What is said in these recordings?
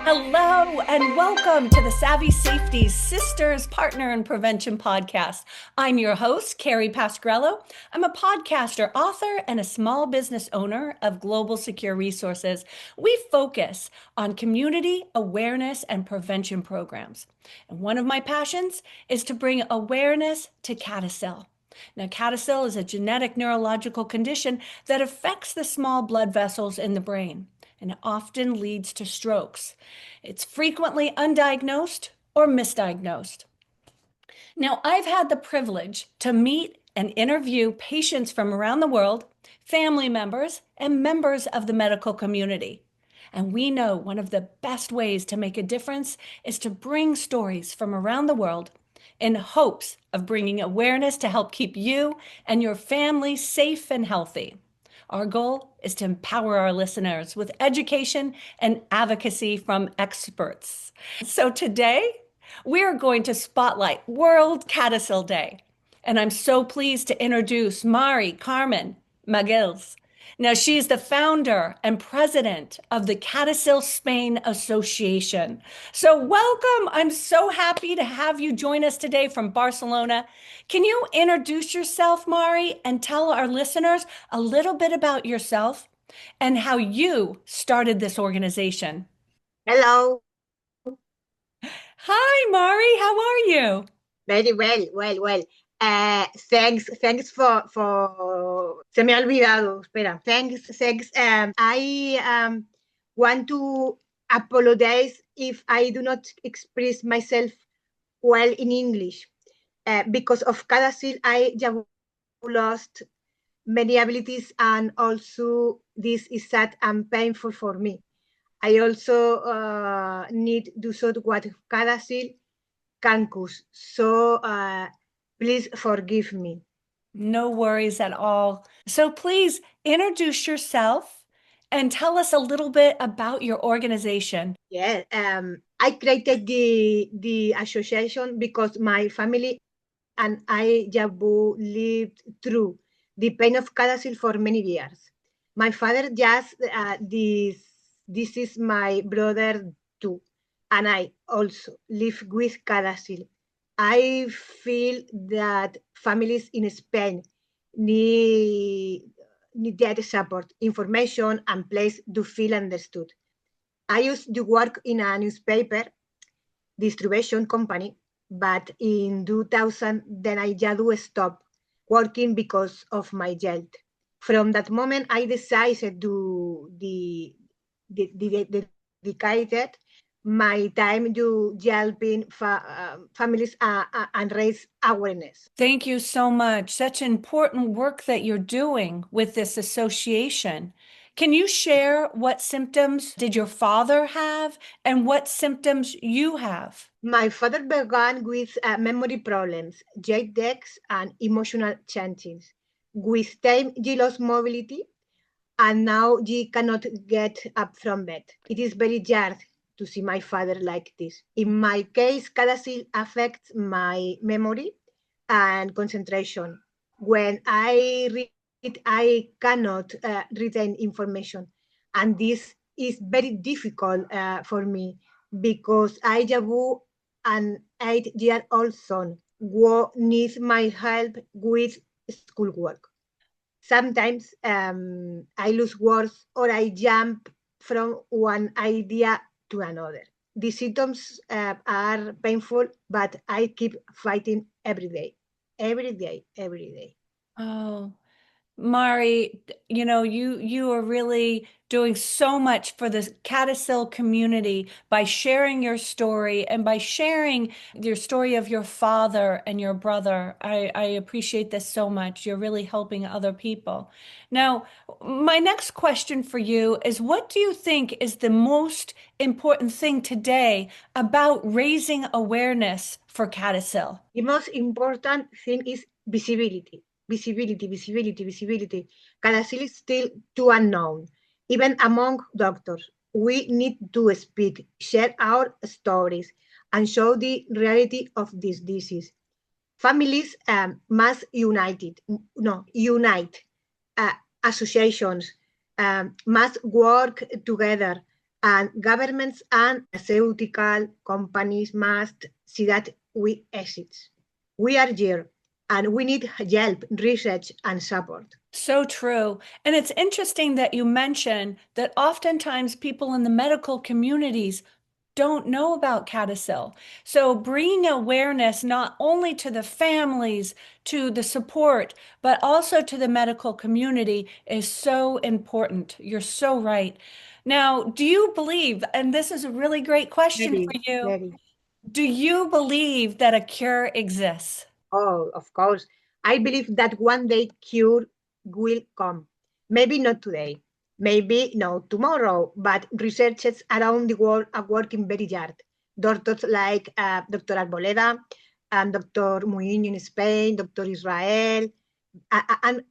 Hello and welcome to the Savvy Safety Sisters Partner in Prevention podcast. I'm your host, Carrie Pasquarello. I'm a podcaster, author, and a small business owner of Global Secure Resources. We focus on community awareness and prevention programs. And one of my passions is to bring awareness to CADASIL. Now, CADASIL is a genetic neurological condition that affects the small blood vessels in the brain and often leads to strokes. It's frequently undiagnosed or misdiagnosed. Now, I've had the privilege to meet and interview patients from around the world, family members, and members of the medical community. And we know one of the best ways to make a difference is to bring stories from around the world in hopes of bringing awareness to help keep you and your family safe and healthy. Our goal is to empower our listeners with education and advocacy from experts. So today, we are going to spotlight World CADASIL Day. And I'm so pleased to introduce Carmen Miguelez. Now, she's the founder and president of the CADASIL Spain Association. So welcome. I'm so happy to have you join us today from Barcelona. Can you introduce yourself, Mari, and tell our listeners a little bit about yourself and how you started this organization? Hello. Hi, Mari. How are you? Very well. Thanks for. Se me ha olvidado. Espera. Thanks. I want to apologize if I do not express myself well in English. Because of CADASIL, I have lost many abilities, and also this is sad and painful for me. I also need to do what CADASIL Cancus. So please forgive me. No worries at all. So please introduce yourself and tell us a little bit about your organization. Yeah, I created the association because my family and I have lived through the pain of CADASIL for many years. My father just this is my brother too, and I also live with CADASIL. I feel that families in Spain need that support, information, and place to feel understood. I used to work in a newspaper distribution company, but in 2000, then I just stopped working because of my health. From that moment, I decided to dedicate my time to helping families and raise awareness. Thank you so much. Such important work that you're doing with this association. Can you share what symptoms did your father have and what symptoms you have? My father began with memory problems, jet lags, and emotional changes. With time, he lost mobility, and now he cannot get up from bed. It is very hard to see my father like this. In my case, CADASIL affects my memory and concentration. When I read, I cannot retain information, and this is very difficult for me because I have an 8-year-old son who needs my help with schoolwork. Sometimes I lose words or I jump from one idea to another. The symptoms are painful, but I keep fighting every day. Oh, Mari, you are really doing so much for the CADASIL community by sharing your story and by sharing your story of your father and your brother. I appreciate this so much. You're really helping other people. Now, my next question for you is, what do you think is the most important thing today about raising awareness for CADASIL? The most important thing is visibility. CADASIL is still too unknown, even among doctors. We need to speak, share our stories, and show the reality of this disease. Families must unite. Associations must work together, and governments and pharmaceutical companies must see that we exist. We are here, and we need help, research, and support. So true. And it's interesting that you mention that oftentimes people in the medical communities don't know about CADASIL. So bringing awareness not only to the families, to the support, but also to the medical community is so important. You're so right. Now, do you believe, and this is a really great question for you, Very. do you believe that a cure exists? Oh, of course. I believe that one day cure will come. Maybe not today, maybe not tomorrow, but researchers around the world are working very hard. Doctors like Dr. Arboleda and Dr. Muin in Spain, Dr. Israel, and,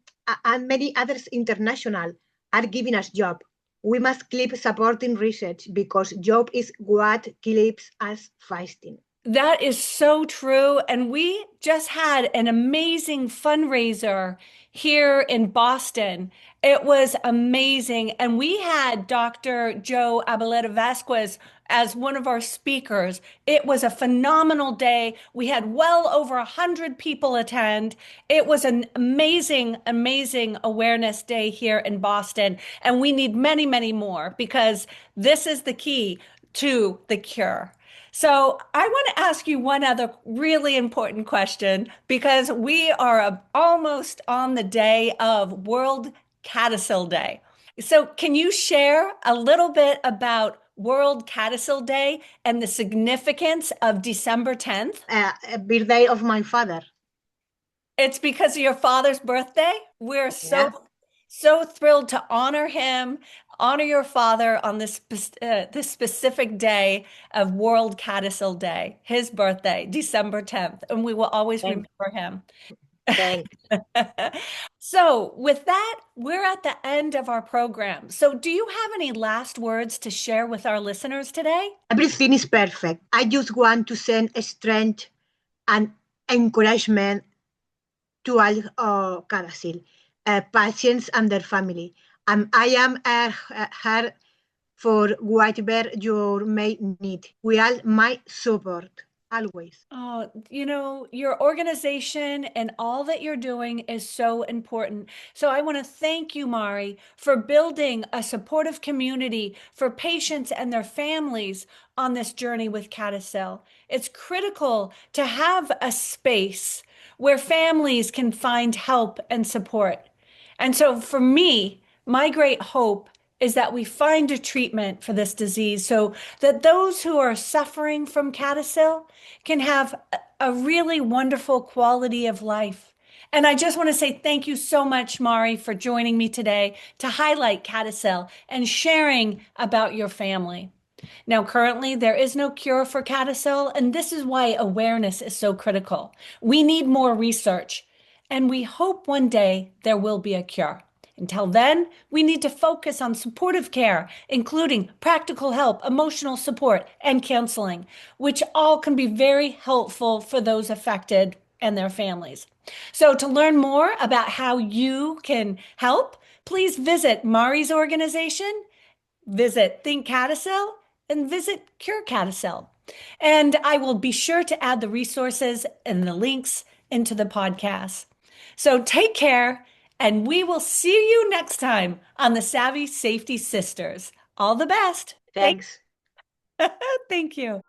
and many others international are giving us job. We must keep supporting research because job is what keeps us fighting. That is so true. And we just had an amazing fundraiser here in Boston. It was amazing. And we had Dr. Joe Abaleta Vasquez as one of our speakers. It was a phenomenal day. We had well over 100 people attend. It was an amazing, amazing awareness day here in Boston. And we need many, many more because this is the key to the cure. So I want to ask you one other really important question because we are almost on the day of World CADASIL Day. So can you share a little bit about World CADASIL Day and the significance of December 10th? Birthday of my father. It's because of your father's birthday? We're Yeah. so thrilled to honor him, honor your father on this specific day of World CADASIL Day, his birthday, December 10th, and we will always Thank, remember him. thanks. So, with that, we're at the end of our program. So, do you have any last words to share with our listeners today? Everything is perfect. I just want to send strength and encouragement to all CADASIL patients and their family. I am here for whatever you may need. We all might support, always. Oh, your organization and all that you're doing is so important. So I want to thank you, Mari, for building a supportive community for patients and their families on this journey with CADASIL. It's critical to have a space where families can find help and support. And so for me, my great hope is that we find a treatment for this disease so that those who are suffering from CADASIL can have a really wonderful quality of life. And I just want to say thank you so much, Mari, for joining me today to highlight CADASIL and sharing about your family. Now, currently, there is no cure for CADASIL, and this is why awareness is so critical. We need more research, and we hope one day there will be a cure. Until then, we need to focus on supportive care, including practical help, emotional support, and counseling, which all can be very helpful for those affected and their families. So to learn more about how you can help, please visit Mari's organization, visit Think CADASIL, and visit Cure CADASIL. And I will be sure to add the resources and the links into the podcast. So take care, and we will see you next time on the Savvy Safety Sisters. All the best. Thanks. Thank you.